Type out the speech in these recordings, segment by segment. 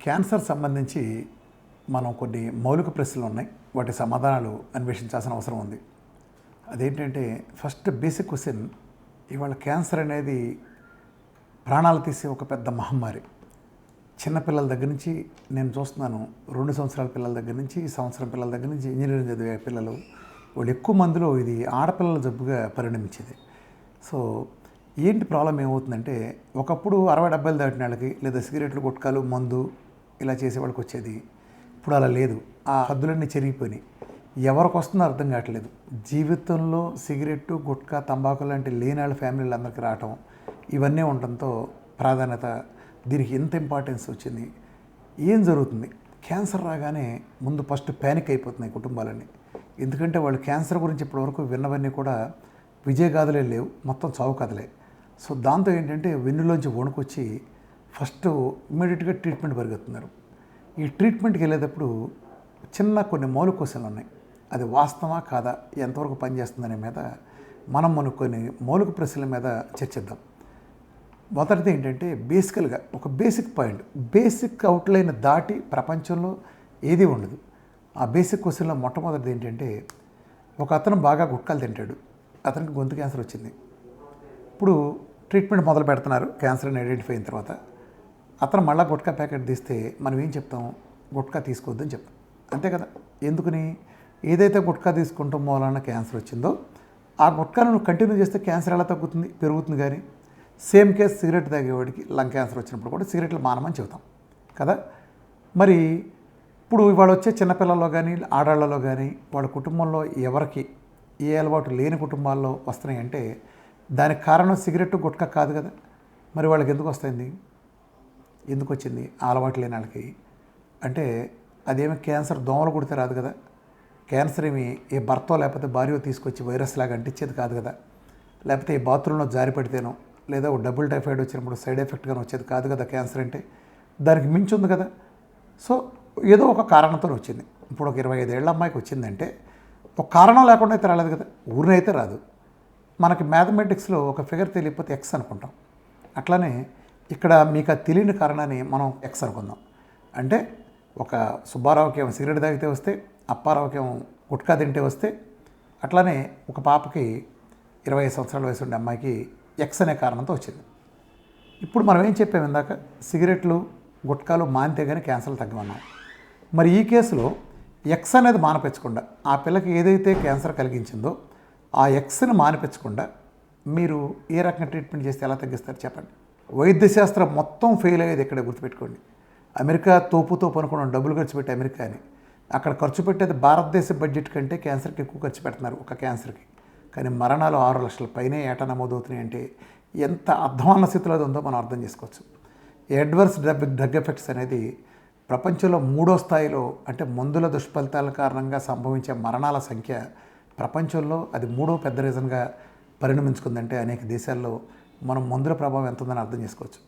Cancer సంబంధించి మనం కొన్ని మౌలిక ప్రశ్నలు ఉన్నాయి. వాటి సమాధానాలు అన్వేషించాల్సిన అవసరం ఉంది. అదేంటంటే ఫస్ట్ బేసిక్ క్వశ్చన్, ఇవాళ క్యాన్సర్ అనేది ప్రాణాలు తీసే ఒక పెద్ద మహమ్మారి. చిన్నపిల్లల దగ్గర నుంచి నేను చూస్తున్నాను, 2 సంవత్సరాల పిల్లల దగ్గర నుంచి, సంవత్సరం పిల్లల దగ్గర నుంచి, ఇంజనీరింగ్ చదివే పిల్లలు, వాళ్ళు ఎక్కువ మందిలో ఇది ఆడపిల్లల జబ్బుగా పరిణమించేది. సో ఏంటి ప్రాబ్లం ఏమవుతుందంటే, ఒకప్పుడు 60-70 దాటిన వాళ్ళకి లేదా సిగరెట్లు, గుట్కాలు, మందు ఇలా చేసేవాళ్ళకి వచ్చేది. ఇప్పుడు అలా లేదు. ఆ హద్దులన్నీ చెరిగిపోయినాయి. ఎవరికి వస్తుందో అర్థం కావట్లేదు. జీవితంలో సిగరెట్టు, గుట్కా, తంబాకు లాంటి లేని వాళ్ళ ఫ్యామిలీలు అందరికీ రావటం, ఇవన్నీ ఉండటంతో ప్రాధాన్యత దీనికి ఎంత ఇంపార్టెన్స్ వచ్చింది. ఏం జరుగుతుంది? క్యాన్సర్ రాగానే ముందు ఫస్ట్ ప్యానిక్ అయిపోతున్నాయి కుటుంబాలన్నీ. ఎందుకంటే వాళ్ళు క్యాన్సర్ గురించి ఇప్పటివరకు విన్నవన్నీ కూడా విజయగాథలే లేవు, మొత్తం చావు కథలే. సో దాంతో ఏంటంటే వెన్నులోంచి వణుకొచ్చి ఫస్ట్ ఇమ్మీడియట్గా ట్రీట్మెంట్ పరిగెత్తున్నారు. ఈ ట్రీట్మెంట్కి వెళ్ళేటప్పుడు కొన్ని మౌలిక క్వశ్చన్లు ఉన్నాయి. అది వాస్తవా కాదా, ఎంతవరకు పనిచేస్తుందనే మీద మనం కొన్ని మౌలిక ప్రశ్నల మీద చర్చిద్దాం. మొదటిది ఏంటంటే బేసికల్గా ఒక బేసిక్ పాయింట్, బేసిక్ అవుట్లైన్ దాటి ప్రపంచంలో ఏది ఉండదు. ఆ బేసిక్ క్వశ్చన్లో మొట్టమొదటిది ఏంటంటే, ఒక అతను బాగా గుట్కాలు తింటాడు, అతనికి గొంతు క్యాన్సర్ వచ్చింది. ఇప్పుడు ట్రీట్మెంట్ మొదలు పెడుతున్నారు. క్యాన్సర్ అని ఐడెంటిఫై అయిన తర్వాత అతను మళ్ళీ గుట్కా ప్యాకెట్ తీస్తే మనం ఏం చెప్తాం? గుట్కా తీసుకోవద్దని చెప్తాం, అంతే కదా. ఎందుకని? ఏదైతే గుట్కా తీసుకుంటాం మూలాన క్యాన్సర్ వచ్చిందో ఆ గుట్కాను కంటిన్యూ చేస్తే క్యాన్సర్ ఎలా తగ్గుతుంది? పెరుగుతుంది. కానీ సేమ్ కేసు సిగరెట్ తాగేవాడికి లంగ్ క్యాన్సర్ వచ్చినప్పుడు కూడా సిగరెట్లు మానమని చెబుతాం కదా. మరి ఇప్పుడు ఇవాళ వచ్చే చిన్నపిల్లల్లో కానీ ఆడాళ్లలో కానీ వాళ్ళ కుటుంబంలో ఎవరికి ఏ అలవాటు లేని కుటుంబాల్లో వస్తున్నాయంటే దానికి కారణం సిగరెట్, గుట్కా కాదు కదా. మరి వాళ్ళకి ఎందుకు వస్తుంది? ఎందుకు వచ్చింది ఆ అలవాటు లేని వాళ్ళకి? అంటే అదేమి క్యాన్సర్ దోమలు కుడితే రాదు కదా. క్యాన్సర్ ఏమి ఏ భర్తో లేకపోతే భార్యో తీసుకొచ్చి వైరస్ లాగా అంటించేది కాదు కదా. లేకపోతే ఈ బాత్రూంలో జారి పడితేనో లేదా డబుల్ టైఫాయిడ్ వచ్చినప్పుడు సైడ్ ఎఫెక్ట్గానే వచ్చేది కాదు కదా. క్యాన్సర్ అంటే దానికి మించి ఉంది కదా. సో ఏదో ఒక కారణంతో వచ్చింది. ఇప్పుడు ఒక 25 ఏళ్ల అమ్మాయికి వచ్చిందంటే ఒక కారణం లేకుండా అయితే రాలేదు కదా. ఊరినైతే రాదు. మనకి మ్యాథమెటిక్స్లో ఒక ఫిగర్ తెలియకపోతే ఎక్స్ అనుకుంటాం. అట్లానే ఇక్కడ మీకు ఆ తెలియని కారణాన్ని మనం ఎక్స్ అనుకుందాం. అంటే ఒక సుబ్బారావుకి ఏమో సిగరెట్ తాగితే వస్తే, అప్పారావుకి ఏమో గుట్కా తింటే వస్తే, అట్లానే ఒక పాపకి 25 సంవత్సరాల వయసు ఉండే అమ్మాయికి ఎక్స్ అనే కారణంతో వచ్చింది. ఇప్పుడు మనం ఏం చెప్పాము ఇందాక? సిగరెట్లు, గుట్కాలు మానితే కానీ క్యాన్సర్లు తగ్గమన్నాం. మరి ఈ కేసులో ఎక్స్ అనేది మానిపించకుండా, ఆ పిల్లకి ఏదైతే క్యాన్సర్ కలిగించిందో ఆ ఎక్స్ని మానిపించకుండా మీరు ఏ రకంగా ట్రీట్మెంట్ చేస్తే ఎలా తగ్గిస్తారు చెప్పండి? వైద్యశాస్త్రం మొత్తం ఫెయిల్ అయ్యేది ఇక్కడే, గుర్తుపెట్టుకోండి. అమెరికా తోపుతో పనుకున్న డబ్బులు ఖర్చు పెట్టి అమెరికా అని, అక్కడ ఖర్చు పెట్టేది భారతదేశ బడ్జెట్ కంటే క్యాన్సర్కి ఎక్కువ ఖర్చు పెడుతున్నారు ఒక క్యాన్సర్కి. కానీ మరణాలు 6 లక్షల పైనే ఏటా నమోదవుతున్నాయి. అంటే ఎంత అధ్వాన్న స్థితిలో అది ఉందో మనం అర్థం చేసుకోవచ్చు. అడ్వర్స్ డ్రగ్ ఎఫెక్ట్స్ అనేది ప్రపంచంలో 3వ స్థాయిలో, అంటే మందుల దుష్ఫలితాల కారణంగా సంభవించే మరణాల సంఖ్య ప్రపంచంలో అది 3వ పెద్ద రీజన్గా పరిణమించుకుందంటే అనేక దేశాల్లో మనం మందుల ప్రభావం ఎంత ఉందని అర్థం చేసుకోవచ్చు.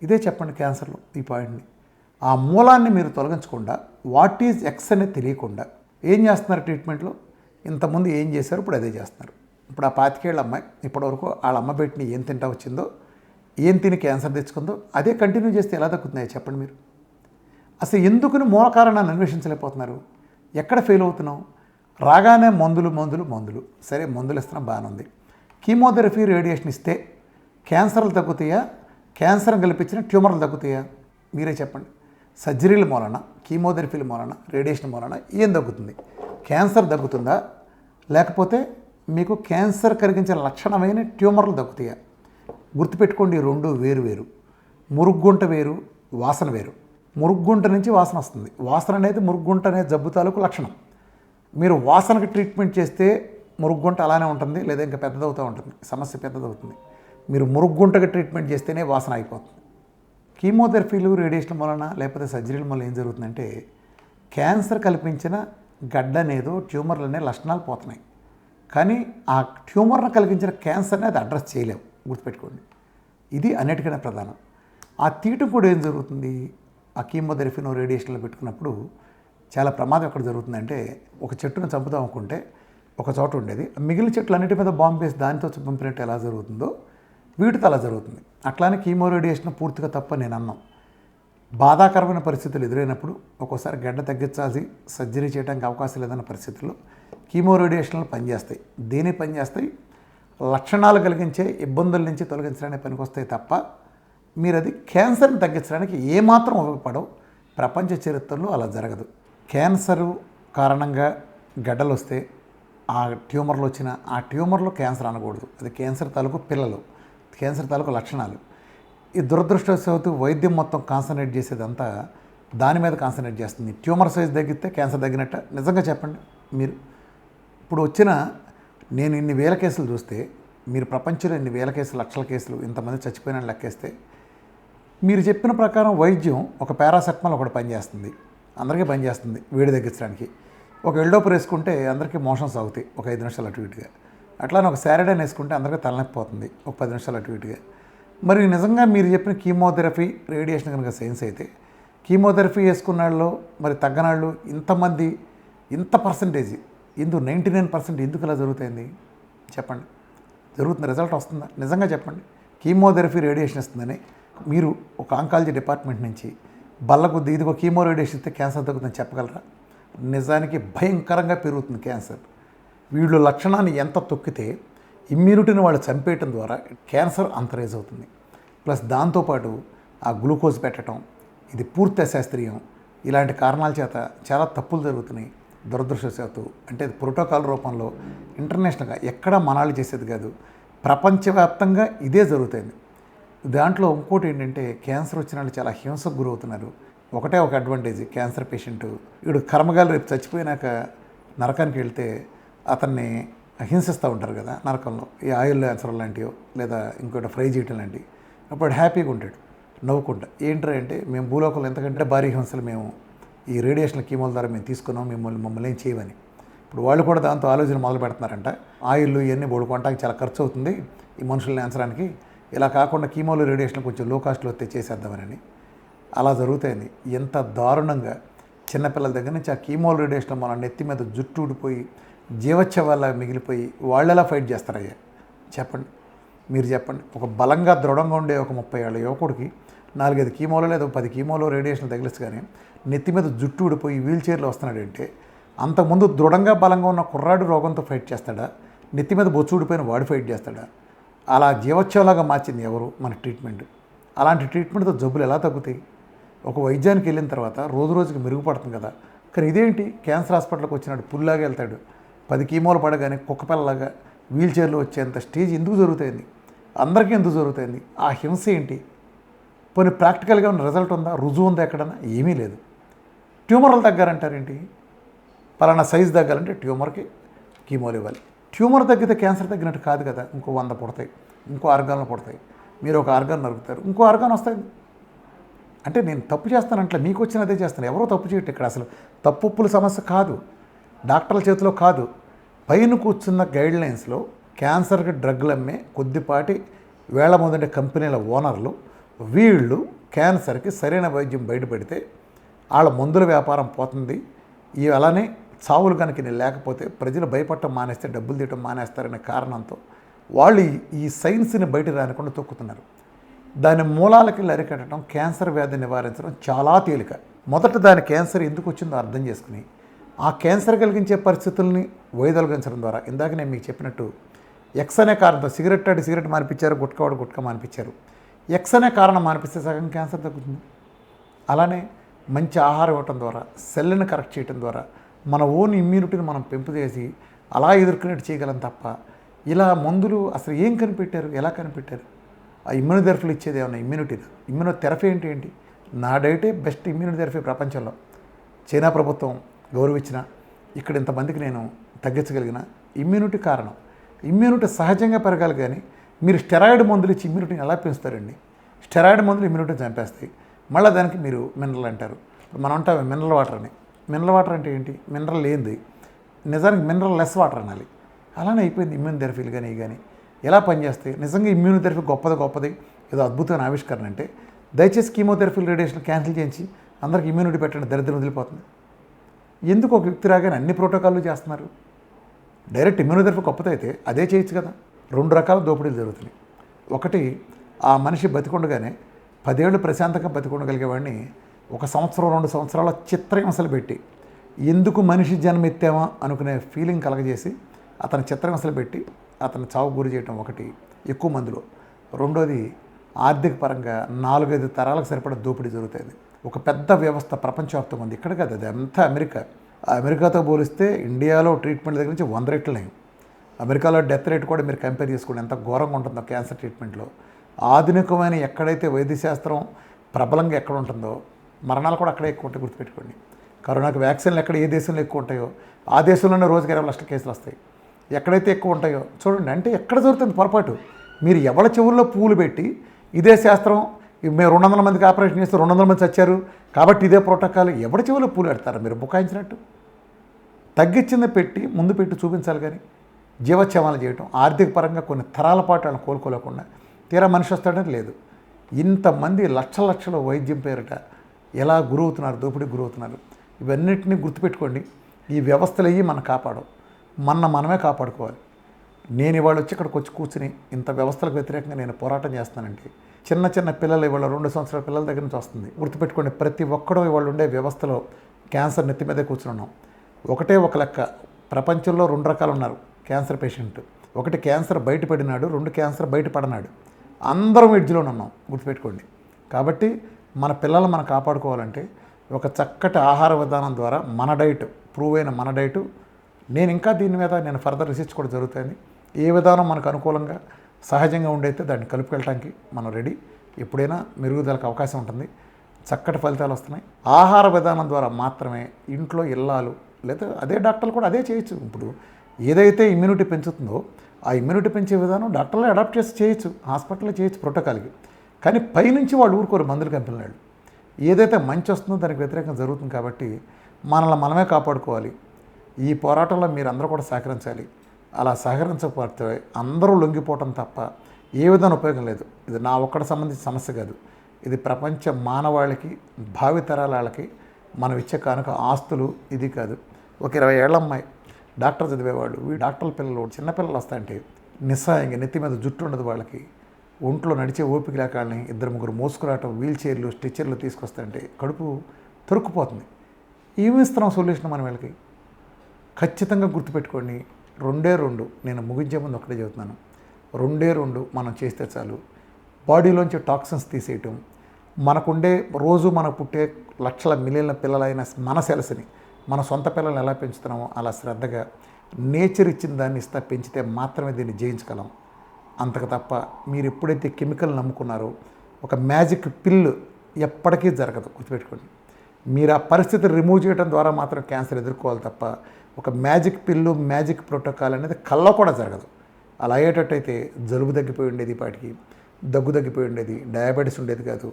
ఇదే చెప్పండి క్యాన్సర్లో ఈ పాయింట్ని. ఆ మూలాన్ని మీరు తొలగించకుండా, వాట్ ఈజ్ ఎక్స్ అనేది తెలియకుండా ఏం చేస్తున్నారు ట్రీట్మెంట్లో? ఇంతకుముందు ఏం చేశారు, ఇప్పుడు అదే చేస్తున్నారు. ఇప్పుడు ఆ 25 ఏళ్ల అమ్మాయి ఇప్పటివరకు వాళ్ళ అమ్మ పెట్టిన ఏం తింటా వచ్చిందో, ఏం తిని క్యాన్సర్ తెచ్చుకుందో అదే కంటిన్యూ చేస్తే ఎలా తగ్గుతున్నాయో చెప్పండి మీరు? అసలు ఎందుకుని మూల కారణాన్ని అన్వేషించలేకపోతున్నారు? ఎక్కడ ఫెయిల్ అవుతున్నాం? రాగానే మందులు మందులు మందులు. సరే, మందులు ఇస్తున్నాం, బాగానే ఉంది. కీమోథెరపీ, రేడియేషన్ ఇస్తే క్యాన్సర్లు తగ్గుతాయా? క్యాన్సర్ కల్పించిన ట్యూమర్లు తగ్గుతాయా? మీరే చెప్పండి. సర్జరీల మూలన, కీమోథెరపీల మూలన, రేడియేషన్ మూలన ఏం తగ్గుతుంది? క్యాన్సర్ తగ్గుతుందా, లేకపోతే మీకు క్యాన్సర్ కలిగించే లక్షణమైన ట్యూమర్లు తగ్గుతాయా? గుర్తుపెట్టుకోండి, ఈ రెండు వేరు వేరు. మురుగుంట వేరు, వాసన వేరు. మురుగుంట నుంచి వాసన వస్తుంది. వాసన అనేది మురుగుంట అనే జబ్బు తాలూకు లక్షణం. మీరు వాసనకి ట్రీట్మెంట్ చేస్తే మురుగుంట అలానే ఉంటుంది, లేదా ఇంకా పెద్దదవుతూ ఉంటుంది, సమస్య పెద్దదవుతుంది. మీరు మురుగుంటకి ట్రీట్మెంట్ చేస్తేనే వాసన అయిపోతుంది. కీమోథెరపీలు, రేడియేషన్ వలన లేకపోతే సర్జరీల వల్ల ఏం జరుగుతుందంటే క్యాన్సర్ కల్పించిన గడ్డ అనేదో, ట్యూమర్లు అనే లక్షణాలు పోతున్నాయి. కానీ ఆ ట్యూమర్ను కలిగించిన క్యాన్సర్ని అది అడ్రస్ చేయలేము, గుర్తుపెట్టుకోండి. ఇది అన్నిటికన్నా ప్రధానం. ఆ తీయటం కూడా ఏం జరుగుతుంది? ఆ కీమోథెరపీను, రేడియేషన్లో పెట్టుకున్నప్పుడు చాలా ప్రమాదం ఎక్కడ జరుగుతుందంటే, ఒక చెట్టును చంపుదాం అనుకుంటే ఒక చోట ఉండేది, మిగిలిన చెట్లు అన్నిటి మీద బాంబు వేసి దానితో చంపినట్టు ఎలా జరుగుతుందో వీటితో అలా జరుగుతుంది. అట్లానే కీమో రేడియేషన్ పూర్తిగా తప్పని నేను అన్నాం. బాధాకరమైన పరిస్థితులు ఎదురైనప్పుడు ఒక్కోసారి గడ్డ తగ్గించాల్సి సర్జరీ చేయడానికి అవకాశం లేదన్న పరిస్థితుల్లో కీమో రేడియేషన్లు పనిచేస్తాయి. దేని పనిచేస్తాయి? లక్షణాలు కలిగించే ఇబ్బందుల నుంచి తొలగించడానికి పనికొస్తాయి తప్ప మీరు అది క్యాన్సర్ని తగ్గించడానికి ఏమాత్రం ఉపయోగపడవు. ప్రపంచ చరిత్రలో అలా జరగదు. క్యాన్సరు కారణంగా గడ్డలు వస్తే ఆ ట్యూమర్లు వచ్చిన ఆ ట్యూమర్లో క్యాన్సర్ అనకూడదు. అది క్యాన్సర్ తాలూకు పిల్లలు, క్యాన్సర్ తాలూకు లక్షణాలు. ఈ దురదృష్టవశాత్తు వైద్యం మొత్తం కాన్సన్ట్రేట్ చేసేదంతా దాని మీద కాన్సన్ట్రేట్ చేస్తుంది. ట్యూమర్ సైజ్ తగ్గితే క్యాన్సర్ తగ్గినట్ట? నిజంగా చెప్పండి మీరు. ఇప్పుడు వచ్చిన నేను ఇన్ని వేల కేసులు చూస్తే, మీరు ప్రపంచంలో ఇన్ని వేల కేసులు, లక్షల కేసులు, ఇంతమంది చచ్చిపోయిన లెక్కేస్తే, మీరు చెప్పిన ప్రకారం వైద్యం ఒక పారాసెటమాల్ ఒకటి పనిచేస్తుంది, అందరికీ పనిచేస్తుంది వేడి తగ్గించడానికి. ఒక ఎల్డోపర్ వేసుకుంటే అందరికీ మోషన్స్ అవుతాయి ఒక 5 నిమిషాలు అటు ఇటుగా. అట్లానే ఒక శారడైన్ వేసుకుంటే అందరికీ తలనొప్పి పోతుంది ఒక 10 నిమిషాలు అటు ఇటుగా. మరి నిజంగా మీరు చెప్పిన కీమోథెరపీ రేడియేషన్ కనుక సైన్స్ అయితే, కీమోథెరపీ వేసుకున్న వాళ్ళు మరి తగ్గనాళ్ళు ఇంతమంది ఇంత పర్సంటేజ్ ఇందుకు 99% ఎందుకు ఇలా జరుగుతుంది చెప్పండి? జరుగుతుంది, రిజల్ట్ వస్తుందా? నిజంగా చెప్పండి. కీమోథెరపీ రేడియేషన్ ఇస్తుందని మీరు ఒక ఆంకాలజీ డిపార్ట్మెంట్ నుంచి బల్లకొద్ది ఇదిగో కీమో రేడియేషన్ ఇస్తే క్యాన్సర్ తగ్గుతుందని చెప్పగలరా? నిజానికి భయంకరంగా పెరుగుతుంది క్యాన్సర్. వీళ్ళు లక్షణాన్ని ఎంత తొక్కితే ఇమ్యూనిటీని వాళ్ళు చంపేయటం ద్వారా క్యాన్సర్ అంత రేజ్ అవుతుంది. ప్లస్ దాంతోపాటు ఆ గ్లూకోజ్ పెట్టడం, ఇది పూర్తి అశాస్త్రీయం. ఇలాంటి కారణాల చేత చాలా తప్పులు జరుగుతున్నాయి దురదృష్టవశాత్తు. అంటే ప్రోటోకాల్ రూపంలో ఇంటర్నేషనల్గా ఎక్కడా మనాలి చేసేది కాదు, ప్రపంచవ్యాప్తంగా ఇదే జరుగుతుంది. దాంట్లో ఇంకోటి ఏంటంటే క్యాన్సర్ వచ్చిన వాళ్ళు చాలా హింసకు గురవుతున్నారు. ఒకటే ఒక అడ్వాంటేజ్, క్యాన్సర్ పేషెంట్ వీడు కర్మగాలు రేపు చచ్చిపోయినాక నరకానికి వెళ్తే అతన్ని హింసిస్తూ ఉంటారు కదా నరకంలో, ఈ ఆయిల్ క్యాన్సర్ లాంటివో లేదా ఇంకోటి ఫ్రై చేయటం లాంటివి. అప్పుడు హ్యాపీగా ఉంటాడు నవ్వుకుంటా. ఏంటంటే అంటే మేము భూలోకంలో ఎంతకంటే భారీ హింసలు మేము ఈ రేడియేషన్ కీమోల ద్వారా మేము తీసుకున్నాం, మమ్మల్ని ఏం చేయమని. ఇప్పుడు వాళ్ళు కూడా దాంతో ఆలోచన మొదలు పెడుతున్నారంట. ఆయిల్ ఇవన్నీ బోడు కొనడానికి చాలా ఖర్చు అవుతుంది ఈ మనుషుల్ని ఎంచడానికి, ఇలా కాకుండా కీమోలు రేడియేషన్ కొంచెం లో కాస్ట్లో తెచ్చేసేద్దామని. అలా జరుగుతాయని ఎంత దారుణంగా చిన్నపిల్లల దగ్గర నుంచి ఆ కీమోలు రేడియేషన్ మన నెత్తి మీద జుట్టు ఊడిపోయి జీవచ్ఛవాలా మిగిలిపోయి వాళ్ళు ఎలా ఫైట్ చేస్తారయ్యా చెప్పండి? మీరు చెప్పండి. ఒక బలంగా దృఢంగా ఉండే ఒక 30 ఏళ్ళ యువకుడికి 4-5 కీమోలో లేదా 10 కీమోలో రేడియేషన్ తగిలిస్తే కానీ నెత్తి మీద జుట్టు ఊడిపోయి వీల్ చైర్లో వస్తున్నాడంటే, అంతకుముందు దృఢంగా బలంగా ఉన్న కుర్రాడు రోగంతో ఫైట్ చేస్తాడా? నెత్తి మీద బొచ్చు ఊడిపోయిన వాడు ఫైట్ చేస్తాడా? అలా జీవోత్సవంలాగా మార్చింది ఎవరు? మన ట్రీట్మెంట్. అలాంటి ట్రీట్మెంట్తో జబ్బులు ఎలా తగ్గుతాయి? ఒక వైద్యానికి వెళ్ళిన తర్వాత రోజు రోజుకి మెరుగుపడుతుంది కదా. కానీ ఇదేంటి, క్యాన్సర్ హాస్పిటల్కి వచ్చినాడు పుల్లాగా వెళ్తాడు, 10 కీమోలు పడగానే కుక్కపిల్లలాగా వీల్ చైర్లో వచ్చేంత స్టేజ్ ఎందుకు జరుగుతుంది? అందరికీ ఎందుకు జరుగుతుంది? ఆ హింస ఏంటి? పోనీ ప్రాక్టికల్గా ఉన్న రిజల్ట్ ఉందా? రుజువు ఉందా ఎక్కడన్నా? ఏమీ లేదు. ట్యూమర్లు తగ్గారంటారేంటి? పలానా సైజు తగ్గాలంటే ట్యూమర్కి కీమోలు ఇవ్వాలి. ట్యూమర్ తగ్గితే క్యాన్సర్ తగ్గినట్టు కాదు కదా. ఇంకో 100 పుడతాయి, ఇంకో ఆర్గాన్లు పుడతాయి. మీరు ఒక ఆర్గాన్ నరుకుతారు, ఇంకో ఆర్గాన్ వస్తాయి. అంటే నేను తప్పు చేస్తానంటే మీకు వచ్చిన అదే చేస్తాను. ఎవరో తప్పు చేయట్టు. ఇక్కడ అసలు తప్పుల సమస్య కాదు, డాక్టర్ల చేతిలో కాదు. పైన కూర్చున్న గైడ్లైన్స్లో క్యాన్సర్కి డ్రగ్లు అమ్మే కొద్దిపాటి వేళ మొదటి కంపెనీల ఓనర్లు వీళ్ళు క్యాన్సర్కి సరైన వైద్యం బయటపెడితే వాళ్ళ మందుల వ్యాపారం పోతుంది. అలానే చావులు కనుక లేకపోతే ప్రజలు భయపడటం మానేస్తే డబ్బులు తీయటం మానేస్తారనే కారణంతో వాళ్ళు ఈ సైన్స్ని బయట రానికుండా తొక్కుతున్నారు. దాని మూలాలకి అరికట్టడం, క్యాన్సర్ వ్యాధి నివారించడం చాలా తేలిక. మొదట దాని క్యాన్సర్ ఎందుకు వచ్చిందో అర్థం చేసుకుని ఆ క్యాన్సర్ కలిగించే పరిస్థితుల్ని వైదొలగించడం ద్వారా, ఇందాక నేను మీకు చెప్పినట్టు ఎక్స్ అనే కారణంతో సిగరెట్ మానిపించారు, గుట్కా మానిపించారు. ఎక్స్ అనే కారణం మానిపిస్తే సగం క్యాన్సర్ తగ్గుతుంది. అలానే మంచి ఆహారం ఇవ్వటం ద్వారా, సెల్ని కరెక్ట్ చేయడం ద్వారా మన ఓన్ ఇమ్యూనిటీని మనం పెంపు చేసి అలా ఎదుర్కొనేట్టు చేయగలం తప్ప ఇలా మందులు అసలు ఏం కనిపెట్టారు, ఎలా కనిపెట్టారు? ఆ ఇమ్యూనోథెరపీలు ఇచ్చేది ఏమన్నా ఇమ్యూనోథెరపీ ఏంటి? నా డైటే బెస్ట్ ఇమ్యూనోథెరపీ ప్రపంచంలో. చైనా ప్రభుత్వం గౌరవించిన ఇక్కడ ఇంతమందికి నేను తగ్గించగలిగిన ఇమ్యూనిటీ కారణం. ఇమ్యూనిటీ సహజంగా పెరగాలి, కానీ మీరు స్టెరాయిడ్ మందులు ఇచ్చి ఇమ్యూనిటీని ఎలా పెంచుతారండి? స్టెరాయిడ్ మందులు ఇమ్యూనిటీని చంపేస్తాయి. మళ్ళీ దానికి మీరు మినరల్ అంటారు. మనం అంటాం మినరల్ వాటర్ అని. మినరల్ వాటర్ అంటే ఏంటి? మినరల్ లేనిది. నిజానికి మినరల్ లెస్ వాటర్ అనాలి. అలానే అయిపోయింది ఇమ్యూనోథెరపీలు కానీ ఎలా పనిచేస్తాయి? నిజంగా ఇమ్యూనోథెరపీ గొప్పది, ఏదో అద్భుతమైన ఆవిష్కరణ అంటే దయచేసి కీమోథెరపీలు రేడియేషన్ క్యాన్సిల్ చేయించి అందరికి ఇమ్యూనిటీ పెట్టండి, దరిద్రం వదిలిపోతుంది. ఎందుకు ఒక వ్యక్తి రాగానే అన్ని ప్రోటోకాల్లు చేస్తున్నారు? డైరెక్ట్ ఇమ్యూనోథెరపీ గొప్పదైతే అదే చేయొచ్చు కదా. 2 రకాల దోపిడీలు జరుగుతున్నాయి. ఒకటి, ఆ మనిషి బతికుండగానే 10 ఏళ్ళు ప్రశాంతంగా బతికుండగలిగేవాడిని 1 సంవత్సరం 2 సంవత్సరాల చిత్రహింసలు పెట్టి ఎందుకు మనిషి జన్మెత్తామా అనుకునే ఫీలింగ్ కలగజేసి అతని చిత్రహింసలు పెట్టి అతను చావు గురి చేయటం ఒకటి ఎక్కువ మందిలో. రెండోది ఆర్థిక పరంగా 4-5 తరాలకు సరిపడా దోపిడీ జరుగుతుంది. ఒక పెద్ద వ్యవస్థ ప్రపంచవ్యాప్తంగా ఉంది. ఇక్కడ కాదు, అది అంతా అమెరికా. అమెరికాతో పోలిస్తే ఇండియాలో ట్రీట్మెంట్ దగ్గర నుంచి 100 రెట్లు లేవు. అమెరికాలో డెత్ రేట్ కూడా మీరు కంపేర్ చేసుకోండి ఎంత ఘోరంగా ఉంటుందో క్యాన్సర్ ట్రీట్మెంట్లో. ఆధునికమైన ఎక్కడైతే వైద్యశాస్త్రం ప్రబలంగా ఎక్కడ ఉంటుందో మరణాలు కూడా అక్కడే ఎక్కువ ఉంటాయి. గుర్తుపెట్టుకోండి, కరోనాకి వ్యాక్సిన్లు ఎక్కడ ఏ దేశంలో ఎక్కువ ఉంటాయో ఆ దేశంలోనే రోజుకి 20 లక్షల కేసులు వస్తాయి. ఎక్కడైతే ఎక్కువ ఉంటాయో చూడండి. అంటే ఎక్కడ జరుగుతుంది పొరపాటు. మీరు ఎవరి చెవుల్లో పూలు పెట్టి ఇదే శాస్త్రం, మేము 200 మందికి ఆపరేషన్ చేస్తే 200 మంది చచ్చారు కాబట్టి ఇదే ప్రోటోకాల్, ఎవరి చెవుల్లో పూలు పెడతారా మీరు బుకాయించినట్టు? తగ్గించింది పెట్టి ముందు పెట్టి చూపించాలి. కానీ జీవోత్సవాలు చేయటం ఆర్థిక పరంగా కొన్ని తరాల పాటు వాళ్ళని కోలుకోలేకుండా తీరా మనిషి వస్తాడని లేదు. ఇంతమంది లక్షల వైద్యం పేరిట ఎలా గురవుతున్నారు, దోపిడీకి గురవుతున్నారు. ఇవన్నిటిని గుర్తుపెట్టుకోండి. ఈ వ్యవస్థలు అయ్యి మనం కాపాడవు, మనమే కాపాడుకోవాలి. నేను ఇవాళ వచ్చి ఇక్కడికి వచ్చి కూర్చుని ఇంత వ్యవస్థలకు వ్యతిరేకంగా నేను పోరాటం చేస్తానంటే చిన్న పిల్లలు ఇవాళ 2 సంవత్సరాల పిల్లల దగ్గర నుంచి వస్తుంది. గుర్తుపెట్టుకోండి, ప్రతి ఒక్కడూ ఇవాళ ఉండే వ్యవస్థలో క్యాన్సర్ నెత్తి మీదే కూర్చున్నాం. ఒకటే ఒక లెక్క, ప్రపంచంలో 2 రకాలు ఉన్నారు క్యాన్సర్ పేషెంట్. ఒకటి క్యాన్సర్ బయటపడినాడు, 2 క్యాన్సర్ బయటపడినాడు. అందరం ఎడ్జ్లోనే ఉన్నాం, గుర్తుపెట్టుకోండి. కాబట్టి మన పిల్లలు మనం కాపాడుకోవాలంటే ఒక చక్కటి ఆహార విధానం ద్వారా మన డైట్, ప్రూవ్ అయిన మన డైటు. నేను ఇంకా దీని మీద నేను ఫర్దర్ రీసెర్చ్ కూడా జరుగుతుంది. ఏ విధానం మనకు అనుకూలంగా సహజంగా ఉండైతే దాన్ని కలుపుకెళ్ళటానికి మనం రెడీ. ఎప్పుడైనా మెరుగుదలకు అవకాశం ఉంటుంది, చక్కటి ఫలితాలు వస్తున్నాయి. ఆహార విధానం ద్వారా మాత్రమే ఇంట్లో ఇల్లాలు లేదా అదే డాక్టర్లు కూడా అదే చేయొచ్చు. ఇప్పుడు ఏదైతే ఇమ్యూనిటీ పెంచుతుందో ఆ ఇమ్యూనిటీ పెంచే విధానం డాక్టర్లు అడాప్ట్ చేసి చేయొచ్చు, హాస్పిటల్లో చేయొచ్చు ప్రోటోకాల్కి. కానీ పైనుంచి వాళ్ళు ఊరుకోరు మందులు కంపెనీ వాళ్ళు. ఏదైతే మంచి వస్తుందో దానికి వ్యతిరేకంగా జరుగుతుంది. కాబట్టి మనల్ని మనమే కాపాడుకోవాలి. ఈ పోరాటంలో మీరు అందరూ కూడా సహకరించాలి. అలా సహకరించకపోతే అందరూ లొంగిపోవటం తప్ప ఏ విధమైన ఉపయోగం లేదు. ఇది నా ఒక్కడి సంబంధించిన సమస్య కాదు, ఇది ప్రపంచ మానవాళికి, భావితరాల వాళ్ళకి మనం ఇచ్చే కానుక. ఆస్తులు ఇది కాదు. ఒక 20 ఏళ్ల అమ్మాయి డాక్టర్ చదివేవాళ్ళు, ఈ డాక్టర్ల పిల్లలు చిన్నపిల్లలు వస్తాయంటే నిస్సాయంగా నెత్తి మీద జుట్టు ఉండదు వాళ్ళకి, ఒంట్లో నడిచే ఓపిక లేక వాళ్ళని 2-3 మోసుకురావటం, వీల్ చైర్లు స్ట్రెచ్చర్లు తీసుకొస్తాయంటే కడుపు తొరుక్కుపోతుంది. ఏమిస్తున్నాం సొల్యూషన్ మనం వీళ్ళకి? ఖచ్చితంగా గుర్తుపెట్టుకోండి, 2 నేను ముగించే ముందు ఒకటే చెబుతున్నాను, 2 మనం చేస్తే చాలు. బాడీలోంచి టాక్సిన్స్ తీసేయటం, మనకుండే రోజు మనకు పుట్టే లక్షల మిలియన్ల పిల్లలైన మన సెల్స్ని మన సొంత పిల్లల్ని ఎలా పెంచుతున్నామో అలా శ్రద్ధగా నేచర్ ఇచ్చిన దాన్ని ఇస్తా పెంచితే మాత్రమే దీన్ని జయించగలం. అంతకు తప్ప మీరు ఎప్పుడైతే కెమికల్ నమ్ముకున్నారో ఒక మ్యాజిక్ పిల్లు ఎప్పటికీ జరగదు. గుర్తుపెట్టుకోండి, మీరు ఆ పరిస్థితి రిమూవ్ చేయడం ద్వారా మాత్రం క్యాన్సర్ ఎదుర్కోవాలి తప్ప ఒక మ్యాజిక్ పిల్లు, మ్యాజిక్ ప్రోటోకాల్ అనేది కల్లో కూడా జరగదు. అలా అయ్యేటట్టయితే జలుబు తగ్గిపోయి ఉండేది, పాటికి దగ్గు తగ్గిపోయి ఉండేది, డయాబెటీస్ ఉండేది కాదు,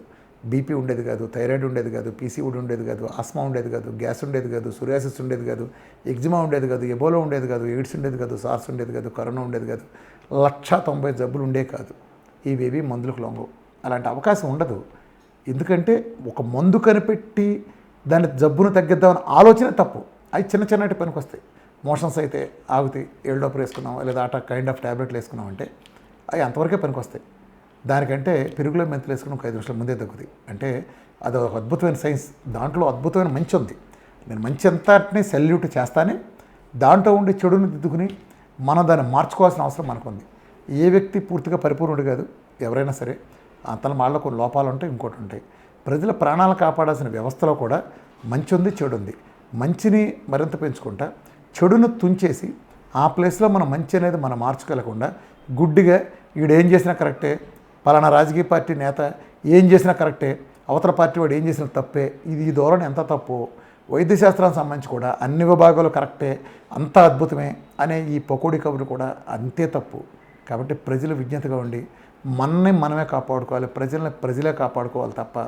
బీపీ ఉండేది కాదు, థైరాయిడ్ ఉండేది కాదు, పీసీఓడి ఉండేది కాదు, ఆస్మా ఉండేది కాదు, గ్యాస్ ఉండేది కాదు, సోరియాసిస్ ఉండేది కాదు, ఎగ్జిమా ఉండేది కాదు, ఎబోలా ఉండేది కాదు, ఎయిడ్స్ ఉండేది కాదు, సార్స్ ఉండేది కాదు, కరోనా ఉండేది కాదు, 190 జబ్బులు ఉండే కాదు. ఇవేవి మందులకు లొంగవు. అలాంటి అవకాశం ఉండదు. ఎందుకంటే ఒక మందు కనిపెట్టి దాని జబ్బును తగ్గిద్దామని ఆలోచన తప్పు. అవి చిన్నటి పనికి వస్తాయి. మోషన్స్ అయితే ఆగుతాయి, ఏల్డోపర్ వేసుకున్నాం లేదా అటా కైండ్ ఆఫ్ ట్యాబ్లెట్లు వేసుకున్నామంటే అవి అంతవరకే పనికి వస్తాయి. దానికంటే పెరుగులో మెంతులు వేసుకుని ఒక 5 నిమిషాల ముందే తగ్గుతాయి. అంటే అది ఒక అద్భుతమైన సైన్స్, దాంట్లో అద్భుతమైన మంచి ఉంది. నేను మంచి అంతటిని సెల్యూట్ చేస్తానే, దాంట్లో ఉండి చెడుని దిద్దుకుని మనం దాన్ని మార్చుకోవాల్సిన అవసరం మనకు ఉంది. ఏ వ్యక్తి పూర్తిగా పరిపూర్ణుడు కాదు, ఎవరైనా సరే అంతలో వాళ్ళలో కొన్ని లోపాలు ఉంటాయి, ఇంకోటి ఉంటాయి. ప్రజల ప్రాణాలు కాపాడాల్సిన వ్యవస్థలో కూడా మంచి ఉంది, చెడు ఉంది. మంచిని మరింత పెంచుకుంటా చెడును తుంచేసి ఆ ప్లేస్లో మనం మంచి అనేది మనం మార్చుకోలేకుండా గుడ్డిగా వీడేం చేసినా కరెక్టే, పలానా రాజకీయ పార్టీ నేత ఏం చేసినా కరెక్టే, అవతల పార్టీ వాడు ఏం చేసినా తప్పే, ఈ ధోరణి ఎంత తప్పు. వైద్యశాస్త్రానికి సంబంధించి కూడా అన్ని విభాగాలు కరెక్టే, అంత అద్భుతమే అనే ఈ పకోడీ కబురు కూడా అంతే తప్పు. కాబట్టి ప్రజలు విజ్ఞతగా ఉండి మనమే కాపాడుకోవాలి, ప్రజలే కాపాడుకోవాలి తప్ప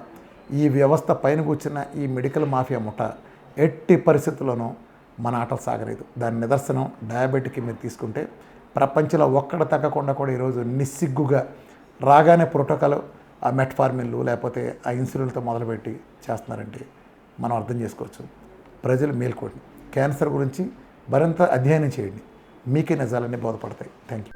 ఈ వ్యవస్థ పైన కూర్చున్న ఈ మెడికల్ మాఫియా ముఠ ఎట్టి పరిస్థితుల్లోనూ మన ఆటలు సాగలేదు. దాని నిదర్శనం డయాబెటిక్ మీరు తీసుకుంటే ప్రపంచంలో ఒక్కడ తగ్గకుండా కూడా ఈరోజు నిస్సిగ్గుగా రాగానే ప్రోటోకాల్ ఆ మెట్ఫార్మిన్లు లేకపోతే ఆ ఇన్సులిన్లతో మొదలుపెట్టి చేస్తున్నారంటే మనం అర్థం చేసుకోవచ్చు. ప్రజలు మేల్కోండి, క్యాన్సర్ గురించి మరింత అధ్యయనం చేయండి, మీకే నిజాలన్నీ బోధపడతాయి. Thank you.